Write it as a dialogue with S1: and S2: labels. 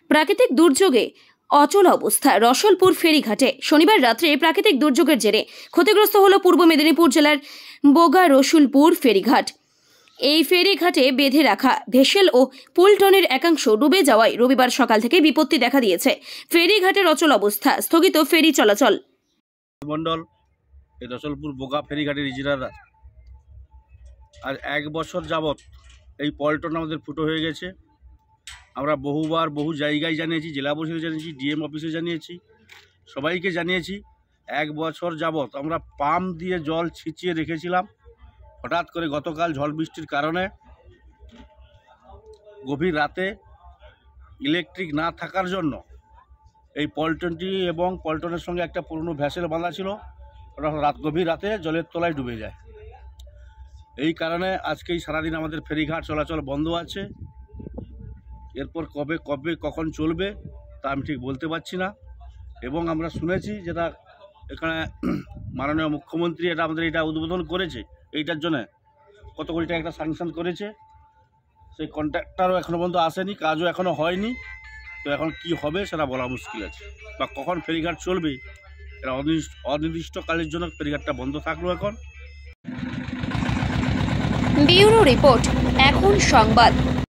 S1: প্রাকৃতিক দুর্যোগে অচল অবস্থা রসলপুর ফেরিঘাটে। শনিবার রাত্রে প্রাকৃতিক দুর্যোগের জেরে ক্ষতিগ্রস্ত হলো পূর্ব মেদিনীপুর জেলার বোগা রসুলপুর ফেরিঘাট। এই ফেরিঘাটে বেঁধে রাখা ভেসেল ও পুলটনের একাংশ ডুবে যাওয়ায় রবিবার সকাল থেকে বিপত্তি দেখা দিয়েছে। ফেরিঘাটের অচল অবস্থা, স্থগিত ফেরি চলাচল।
S2: মন্ডল এই রসলপুর বোগা ফেরিঘাটের ইজিরাররা আজ 1 বছর যাবৎ এই পল্টন আমাদের ফুটো হয়ে গেছে। আমরা বহুবার বহু জায়গায় জানিয়েছি, জেলা পরিষদে জানিয়েছি, ডিএম অফিসে জানিয়েছি, সবাইকে জানিয়েছি। 1 বছর যাবৎ আমরা পাম্প দিয়ে জল ছিঁচিয়ে রেখেছিলাম। হঠাৎ করে গতকাল ঝড় বৃষ্টির কারণে গভীর রাতে ইলেকট্রিক না থাকার জন্য এই পল্টনটি এবং পল্টনের সঙ্গে একটা পুরনো ভ্যাসেল বাঁধা ছিল, ওটা গভীর রাতে জলের তলায় ডুবে যায়। এই কারণে আজকেই সারাদিন আমাদের ফেরিঘাট চলাচল বন্ধ আছে। এরপর কখন চলবে তা আমি ঠিক বলতে পারছি না। এবং আমরা শুনেছি যেটা এখানে মাননীয় মুখ্যমন্ত্রী এটা উদ্বোধন করেছে, এইটার জন্য কত কোটি টাকা একটা স্যাংশন করেছে। সেই কন্ট্রাক্টরও এখনও পর্যন্ত আসেনি, কাজও এখনও হয়নি। তো এখন কি হবে সেটা বলা মুশকিল আছে, বা কখন ফেরিঘাট চলবে এটা অনির্দিষ্টকালের জন্য ফেরিঘাটটা বন্ধ থাকলো। এখন
S1: ব্যুরো রিপোর্ট, এখন সংবাদ।